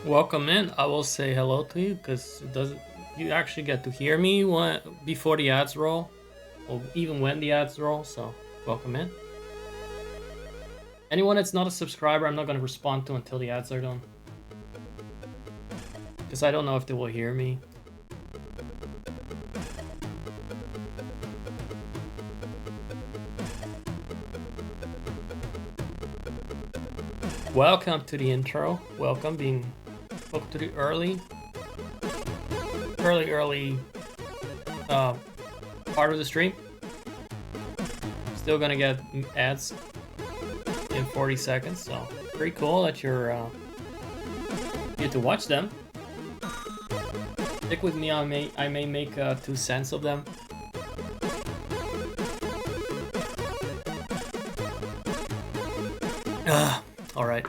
Welcome in. I will say hello to you because it doesn't. You actually get to hear me before the ads roll, or even when the ads roll. So welcome in. Anyone that's not a subscriber, I'm not gonna respond to until the ads are done, because I don't know if they will hear me. Welcome to the intro. Welcome to the early part of the stream. Still gonna get ads in 40 seconds, so pretty cool that you get to watch them. Stick with me. I may make 2 cents of them. All right.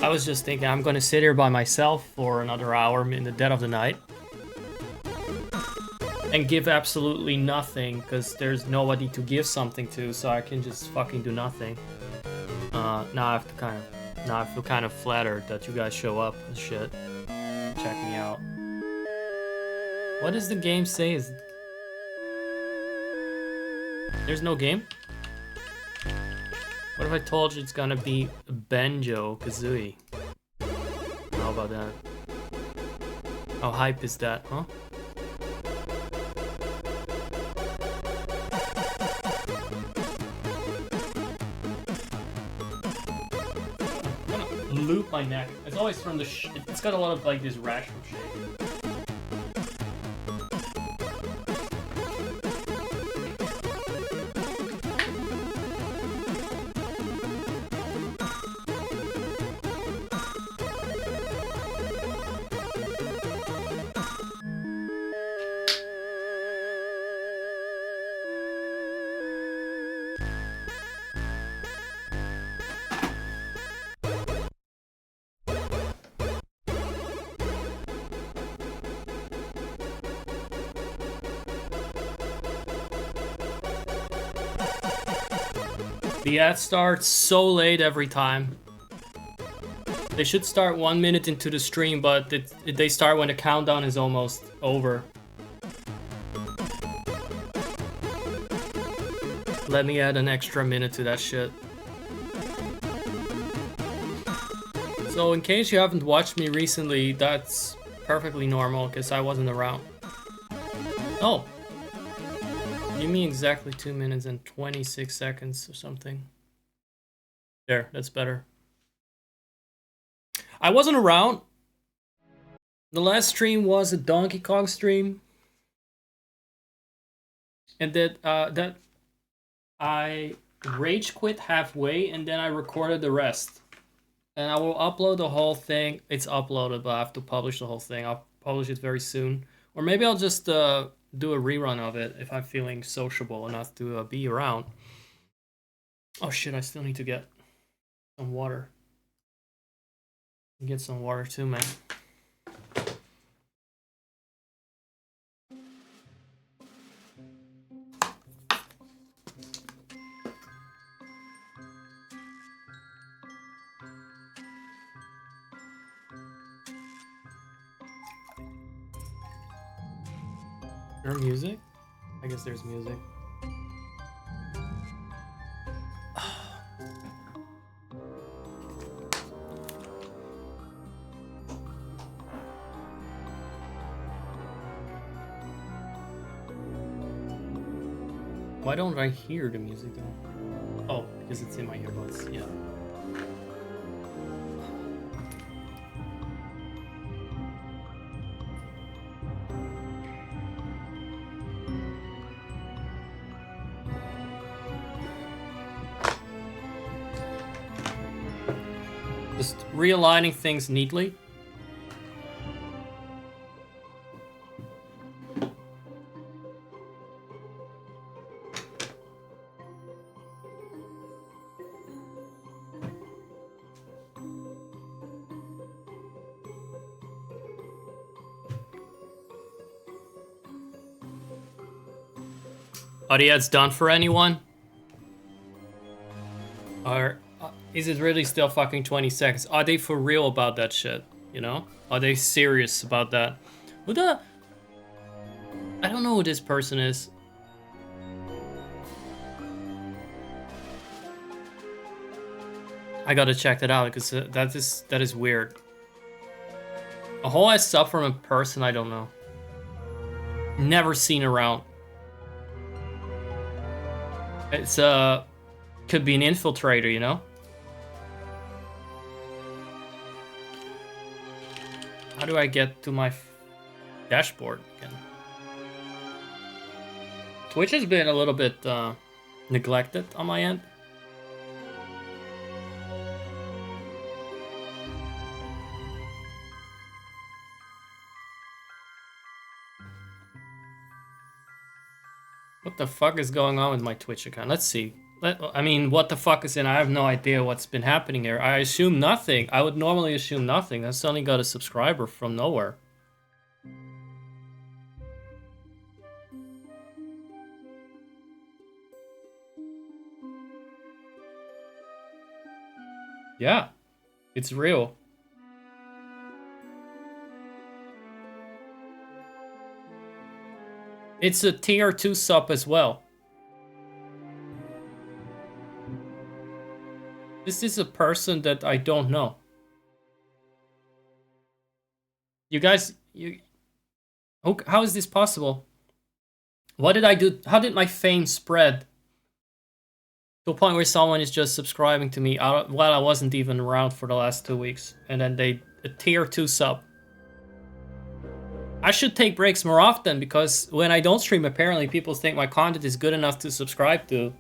I was just thinking I'm gonna sit here by myself for another hour in the dead of the night and give absolutely nothing because there's nobody to give something to, so I can just fucking do nothing. Now I feel kind of flattered that you guys show up and shit. Check me out. What does the game say? There's no game? What if I told you it's gonna be Banjo-Kazooie? How about that? How hype is that, huh? I'm gonna loop my neck. It's always from the it's got a lot of like this rash from shaking. The ad starts so late every time. They should start 1 minute into the stream, but they start when the countdown is almost over. Let me add an extra minute to that shit. So in case you haven't watched me recently, that's perfectly normal because I wasn't around. Oh. Give me exactly 2 minutes and 26 seconds or something. There, that's better. I wasn't around. The last stream was a Donkey Kong stream. And that I rage quit halfway and then I recorded the rest. And I will upload the whole thing. It's uploaded, but I have to publish the whole thing. I'll publish it very soon. Or maybe I'll just do a rerun of it if I'm feeling sociable enough to be around. Oh shit, I still need to get some water. Get some water too, man. Is there music? I guess there's music. Why don't I hear the music though? Oh, because it's in my earbuds, yeah. Just realigning things neatly. Are the ads done for anyone? Or Is it really still fucking 20 seconds? Are they for real about that shit? You know? Are they serious about that? Who the... I don't know who this person is. I gotta check that out because that is weird. A whole ass sub from a person I don't know. Never seen around. It's could be an infiltrator, you know? How do I get to my dashboard again? Twitch has been a little bit neglected on my end. What the fuck is going on with my Twitch account? Let's see. I mean, what the fuck is in? I have no idea what's been happening here. I assume nothing. I would normally assume nothing. I suddenly got a subscriber from nowhere. Yeah, it's real. It's a tier 2 sub as well. This is a person that I don't know. You guys, how is this possible? What did I do? How did my fame spread to a point where someone is just subscribing to me while I wasn't even around for the last 2 weeks, and then a tier 2 sub? I should take breaks more often because when I don't stream, apparently people think my content is good enough to subscribe to.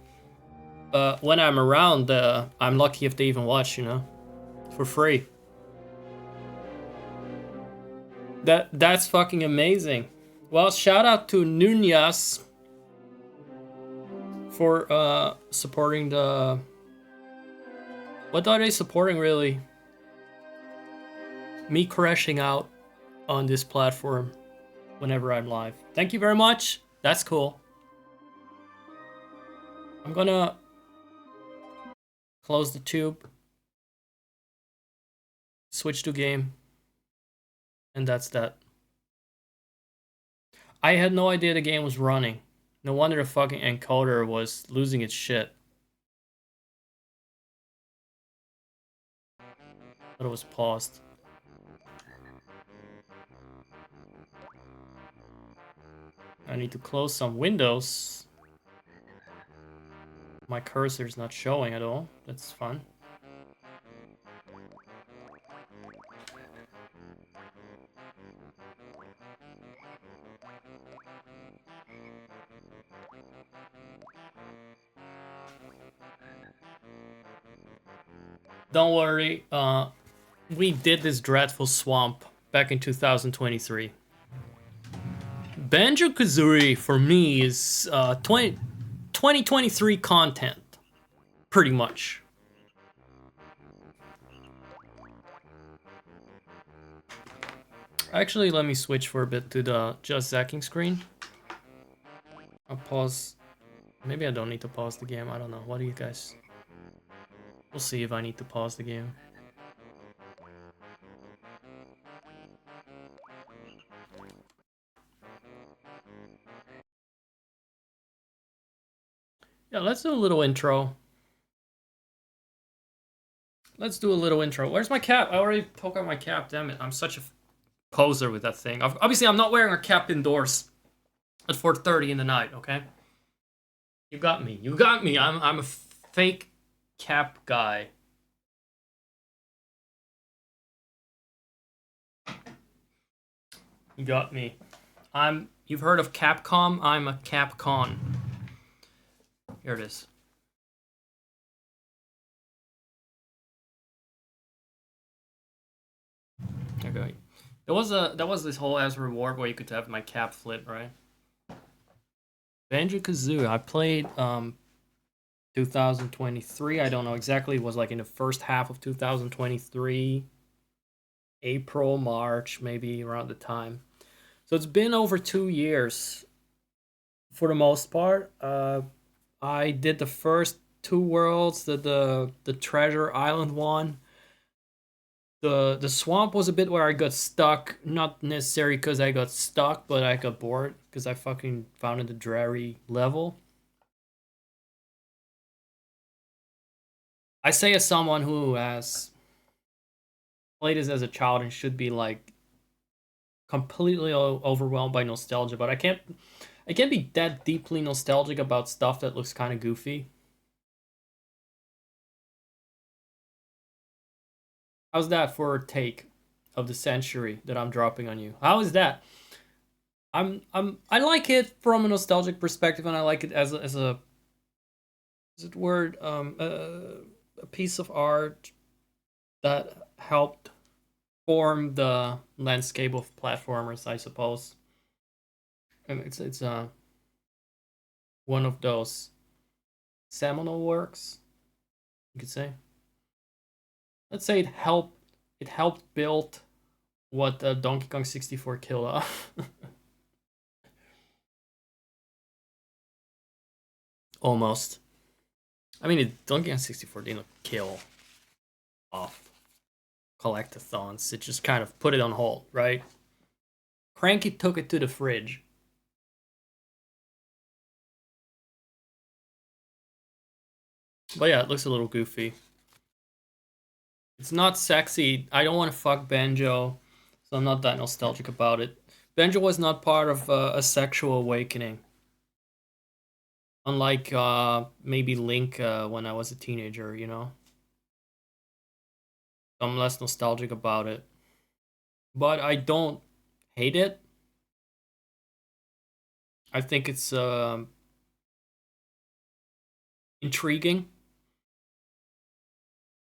When I'm around, I'm lucky if they even watch, you know, for free. That's fucking amazing. Well, shout out to Nunez for supporting the... What are they supporting, really? Me crashing out on this platform whenever I'm live. Thank you very much. That's cool. I'm gonna close the tube, switch to game, and that's that. I had no idea the game was running. No wonder the fucking encoder was losing its shit. But it was paused. I need to close some windows. My cursor's not showing at all. That's fun. Don't worry, we did this dreadful swamp back in 2023. Banjo-Kazooie, for me, is 2023 content, pretty much. Actually, let me switch for a bit to the just Zakking screen. I'll pause. Maybe I don't need to pause the game, I don't know. What do you guys... We'll see if I need to pause the game. Yeah, let's do a little intro. Let's do a little intro. Where's my cap? I already took out my cap, damn it. I'm such a poser with that thing. Obviously, I'm not wearing a cap indoors at 4:30 in the night, okay? You got me. You got me. I'm a fake cap guy. You got me. You've heard of Capcom? I'm a Capcon. Here it is. Okay. There was this whole ass reward where you could have my cap flip, right? Banjo-Kazooie, I played 2023. I don't know exactly. It was like in the first half of 2023. April, March, maybe around the time. So it's been over 2 years for the most part. I did the first two worlds, the treasure island one. The swamp was a bit where I got stuck, not necessarily because I got stuck, but I got bored because I fucking found it a dreary level. I say as someone who has played this as a child and should be like completely overwhelmed by nostalgia, but I can't be that deeply nostalgic about stuff that looks kind of goofy. How's that for a take of the century that I'm dropping on you? How is that? I like it from a nostalgic perspective, and I like it as a is it word a piece of art that helped form the landscape of platformers, I suppose. And it's one of those seminal works, you could say. Let's say it helped build what Donkey Kong 64 killed off. Almost. I mean, Donkey Kong 64 didn't kill off collectathons. It just kind of put it on hold, right? Cranky took it to the fridge. But yeah, it looks a little goofy. It's not sexy. I don't want to fuck Banjo, so I'm not that nostalgic about it. Banjo was not part of a sexual awakening. Unlike maybe Link when I was a teenager, you know? I'm less nostalgic about it. But I don't hate it. I think it's intriguing.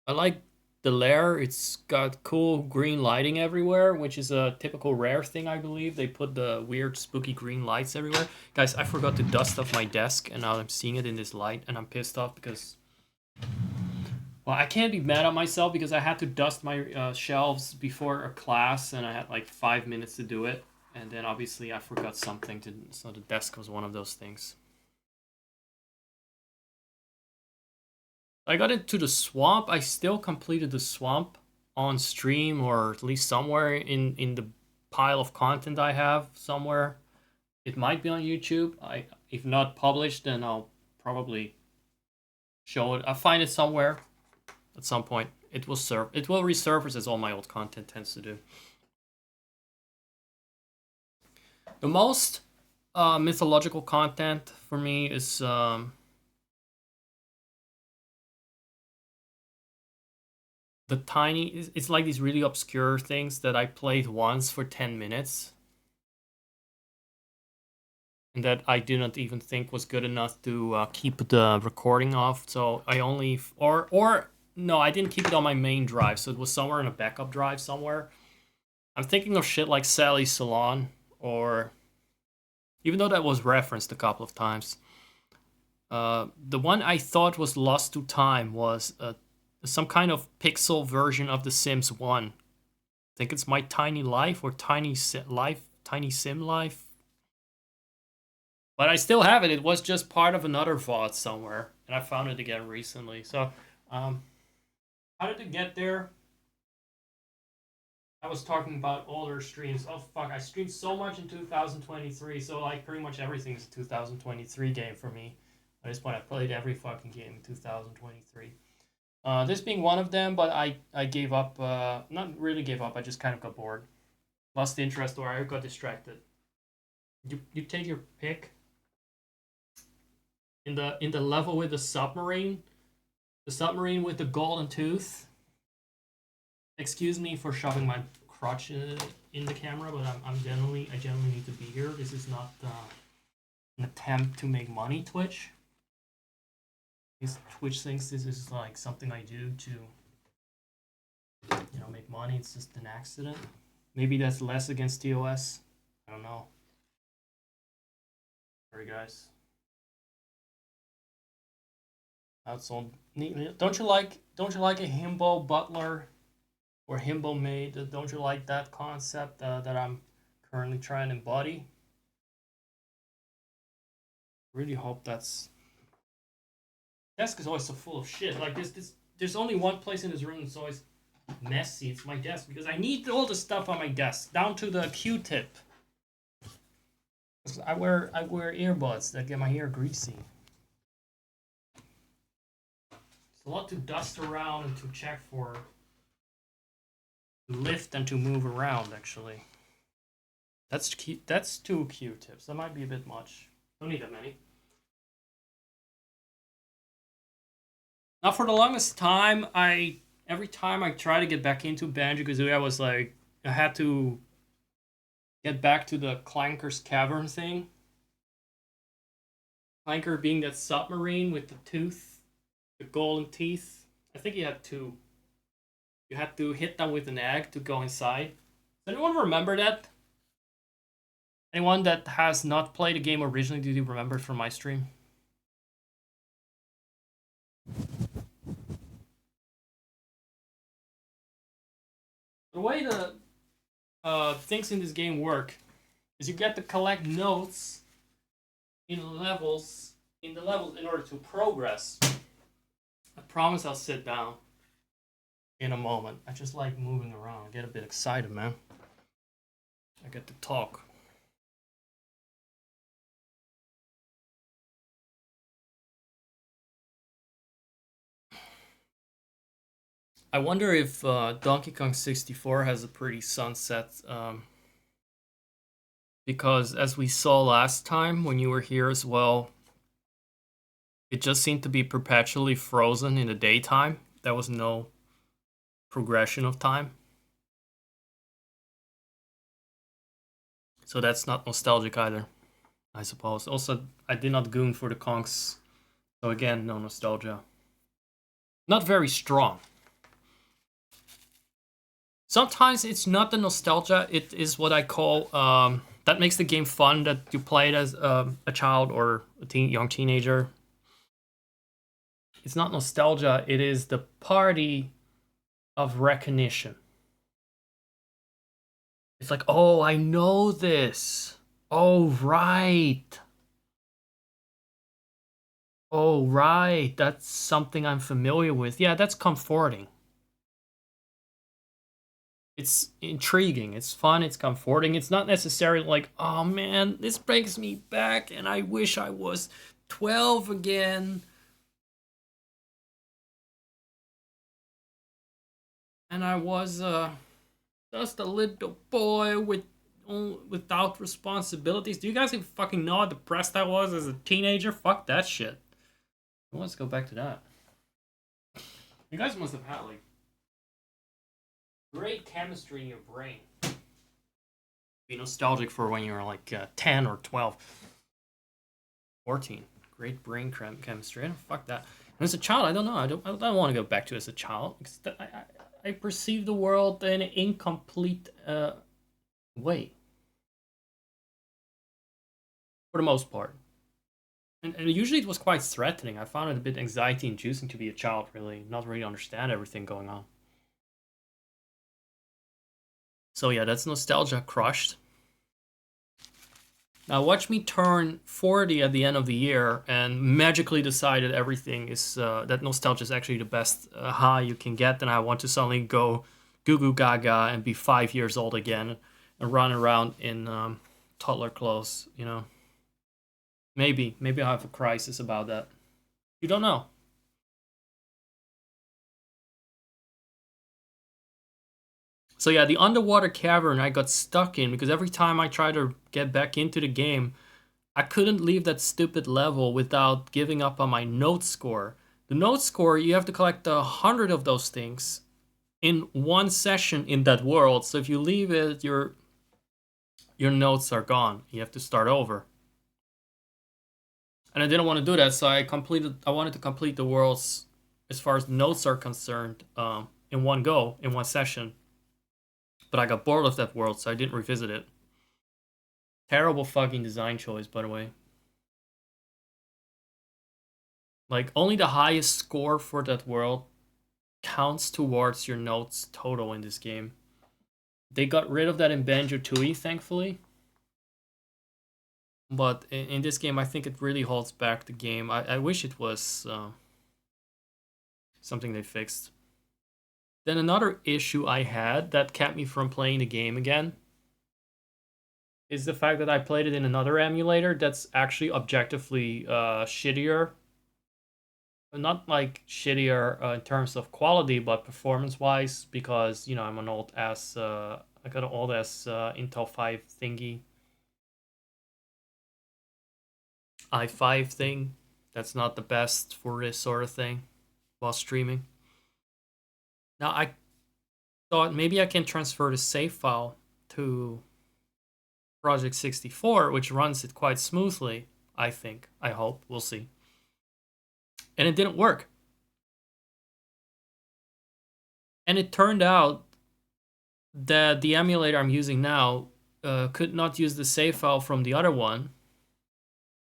I like the lair. It's got cool green lighting everywhere, which is a typical Rare thing, I believe. They put the weird, spooky green lights everywhere. Guys, I forgot to dust off my desk, and now I'm seeing it in this light, and I'm pissed off because... Well, I can't be mad at myself because I had to dust my shelves before a class, and I had like 5 minutes to do it. And then obviously I forgot something, so the desk was one of those things. I got into the swamp. I still completed the swamp on stream, or at least somewhere in the pile of content I have somewhere. It might be on YouTube. If not published, then I'll probably show it. I'll find it somewhere at some point. It will resurface as all my old content tends to do. The most mythological content for me is the tiny. It's like these really obscure things that I played once for 10 minutes and that I did not even think was good enough to keep the recording off. So I only or no, I didn't keep it on my main drive. So it was somewhere in a backup drive somewhere. I'm thinking of shit like Sally's Salon, or even though that was referenced a couple of times. The one I thought was lost to time was some kind of pixel version of The Sims 1. I think it's My Tiny Life or Tiny Sim Life. But I still have it. It was just part of another VOD somewhere, and I found it again recently. So, how did it get there? I was talking about older streams. Oh fuck, I streamed so much in 2023, so like pretty much everything is a 2023 game for me. At this point, I played every fucking game in 2023. This being one of them, but I gave up. Not really gave up. I just kind of got bored, lost interest, or I got distracted. You take your pick. In the level with the submarine with the golden tooth. Excuse me for shoving my crotch in the camera, but I generally need to be here. This is not an attempt to make money, Twitch. Twitch thinks this is like something I do to make money. It's just an accident. Maybe that's less against TOS. I don't know. Sorry, guys. That's all neat. Don't you like a himbo butler or himbo maid? Don't you like that concept that I'm currently trying to embody? Really hope that's Desk is always so full of shit. Like there's only one place in this room that's always messy. It's my desk because I need all the stuff on my desk down to the Q-tip. I wear earbuds that get my hair greasy. It's a lot to dust around and to check for, to lift and to move around. Actually, that's two Q-tips. That might be a bit much. Don't need that many. Now, for the longest time, every time I try to get back into Banjo-Kazooie, I was like, I had to get back to the Clanker's Cavern thing. Clanker being that submarine with the tooth, the golden teeth. I think he had two. You had to hit them with an egg to go inside. Does anyone remember that? Anyone that has not played the game originally, do you remember it from my stream? The way the things in this game work is you get to collect notes in the levels in order to progress. I promise I'll sit down in a moment. I just like moving around. I get a bit excited, man. I get to talk. I wonder if Donkey Kong 64 has a pretty sunset, because as we saw last time when you were here as well, it just seemed to be perpetually frozen in the daytime. There was no progression of time. So that's not nostalgic either, I suppose. Also, I did not goon for the Kongs, so again, no nostalgia. Not very strong. Sometimes it's not the nostalgia, it is what I call, that makes the game fun, that you play it as a child or a young teenager. It's not nostalgia, it is the party of recognition. It's like, oh, I know this. Oh, right. Oh, right. That's something I'm familiar with. Yeah, that's comforting. It's intriguing, it's fun, it's comforting. It's not necessarily like, oh man, this brings me back and I wish I was 12 again. And I was just a little boy without responsibilities. Do you guys even fucking know how depressed I was as a teenager? Fuck that shit. Let's go back to that. You guys must have had like great chemistry in your brain. Be nostalgic for when you were like 10 or 12. 14. Great brain chemistry. Fuck that. And as a child, I don't know. I don't want to go back to as a child because I perceive the world in an incomplete way. For the most part. And usually it was quite threatening. I found it a bit anxiety inducing to be a child, really. Not really understand everything going on. So yeah, that's nostalgia crushed. Now watch me turn 40 at the end of the year and magically decide that everything is, that nostalgia is actually the best high you can get, and I want to suddenly go goo goo gaga and be 5 years old again and run around in toddler clothes, you know. Maybe I'll have a crisis about that. You don't know. So yeah, the underwater cavern I got stuck in because every time I tried to get back into the game, I couldn't leave that stupid level without giving up on my note score. The note score, you have to collect 100 of those things in one session in that world. So if you leave it, your notes are gone. You have to start over. And I didn't want to do that, so I wanted to complete the worlds as far as the notes are concerned in one go, in one session. But I got bored of that world, so I didn't revisit it. Terrible fucking design choice, by the way. Like, only the highest score for that world counts towards your notes total in this game. They got rid of that in Banjo-Tooie, thankfully. But in this game, I think it really holds back the game. I wish it was something they fixed. Then another issue I had that kept me from playing the game again is the fact that I played it in another emulator that's actually objectively shittier. Not like shittier in terms of quality, but performance-wise, because I'm an old ass. I got an old ass Intel 5 thingy, i5 thing. That's not the best for this sort of thing while streaming. Now I thought maybe I can transfer the save file to Project 64, which runs it quite smoothly. I think. I hope. We'll see. And it didn't work. And it turned out that the emulator I'm using now could not use the save file from the other one,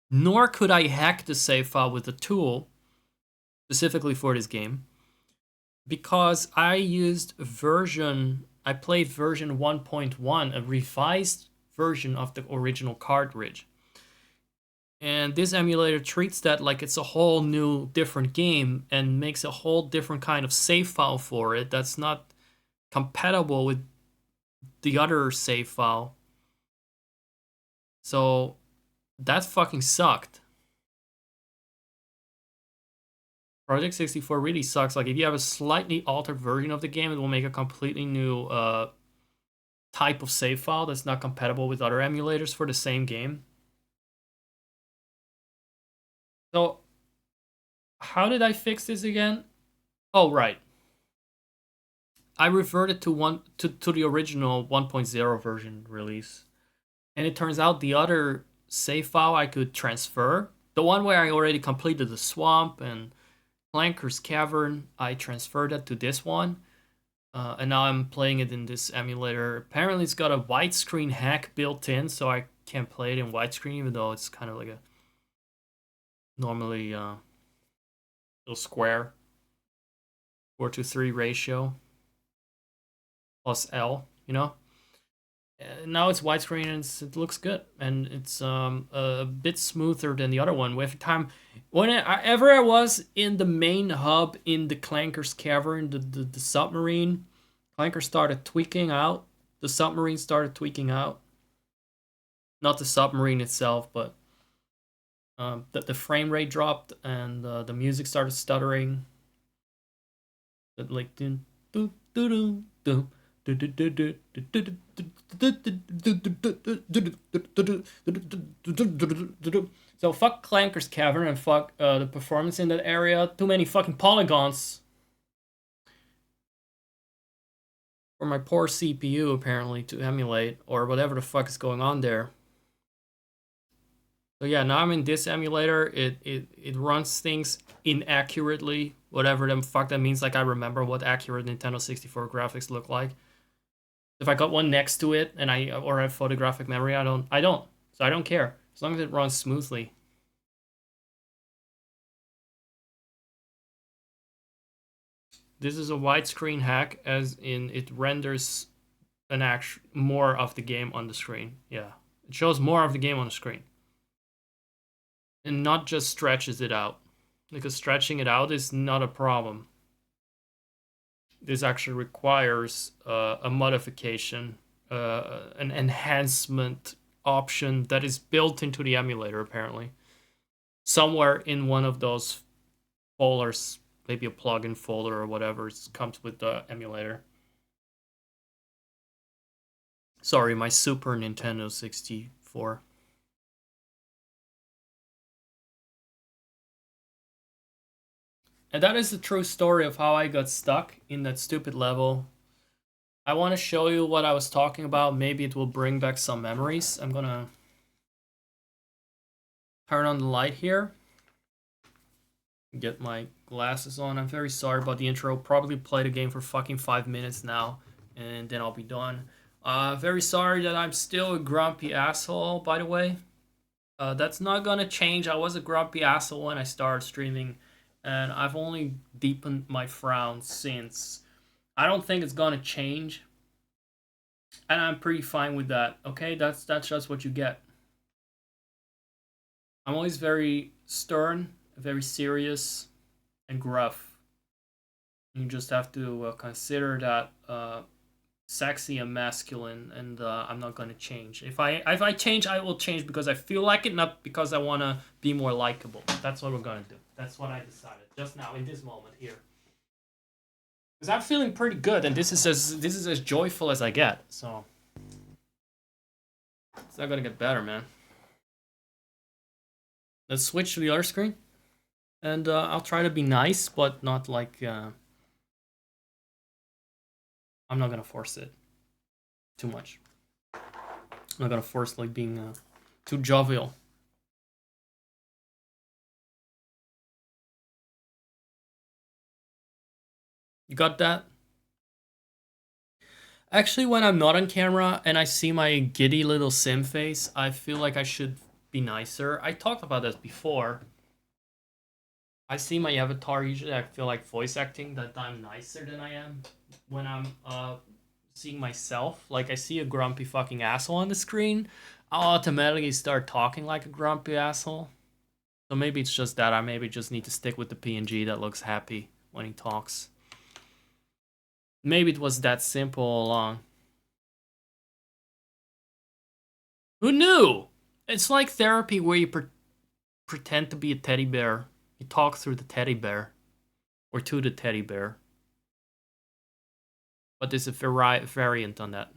nor could I hack the save file with a tool specifically for this game, because I played version 1.1, a revised version of the original cartridge. And this emulator treats that like it's a whole new different game and makes a whole different kind of save file for it that's not compatible with the other save file. So that fucking sucked. Project 64 really sucks. Like, if you have a slightly altered version of the game, it will make a completely new type of save file that's not compatible with other emulators for the same game. So how did I fix this again? Oh, right. I reverted to the original 1.0 version release. And it turns out the other save file I could transfer, the one where I already completed the swamp and Clanker's Cavern, I transferred that to this one. And now I'm playing it in this emulator. Apparently it's got a widescreen hack built in, so I can't play it in widescreen, even though it's kind of like a normally little square 4:3 ratio plus L, now it's widescreen and it looks good, and it's a bit smoother than the other one. Every time, whenever I was in the main hub in the Clanker's Cavern, the submarine, Clanker started tweaking out. The submarine started tweaking out. Not the submarine itself, but the frame rate dropped and the music started stuttering. Like dun dun dun dun. So fuck Clanker's Cavern and fuck the performance in that area. Too many fucking polygons for my poor CPU apparently to emulate, or whatever the fuck is going on there. So yeah, now I'm in this emulator. It runs things inaccurately, whatever the fuck that means. Like, I remember what accurate Nintendo 64 graphics look like. If I got one next to it and I have photographic memory, I don't. So I don't care as long as it runs smoothly. This is a widescreen hack, as in it renders more of the game on the screen. Yeah, it shows more of the game on the screen, and not just stretches it out, because stretching it out is not a problem. This actually requires a modification, an enhancement option that is built into the emulator, apparently. Somewhere in one of those folders, maybe a plugin folder or whatever, it comes with the emulator. Sorry, my Super Nintendo 64. And that is the true story of how I got stuck in that stupid level. I want to show you what I was talking about. Maybe it will bring back some memories. I'm gonna turn on the light here. Get my glasses on. I'm very sorry about the intro. Probably play the game for fucking 5 minutes now, and then I'll be done. Very sorry that I'm still a grumpy asshole, by the way. That's not gonna change. I was a grumpy asshole when I started streaming, and I've only deepened my frown since. I don't think it's gonna change, and I'm pretty fine with that. Okay, that's just what you get. I'm always very stern, very serious, and gruff. You just have to consider that sexy and masculine, and I'm not gonna change. If I change, I will change because I feel like it, not because I wanna be more likable. That's what we're gonna do. That's what I decided just now in this moment here. Because I'm feeling pretty good, and this is as joyful as I get. So it's not gonna get better, man. Let's switch to the other screen, and I'll try to be nice, but not like I'm not gonna force it too much. I'm not gonna force like being too jovial. You got that? Actually, when I'm not on camera and I see my giddy little sim face, I feel like I should be nicer. I talked about this before. I see my avatar, usually I feel like voice acting that I'm nicer than I am when I'm seeing myself. Like I see a grumpy fucking asshole on the screen, I'll automatically start talking like a grumpy asshole. So maybe it's just that I maybe just need to stick with the PNG that looks happy when he talks. Maybe it was that simple all along. Who knew? It's like therapy where you pretend to be a teddy bear. You talk through the teddy bear. Or to the teddy bear. But there's a variant on that.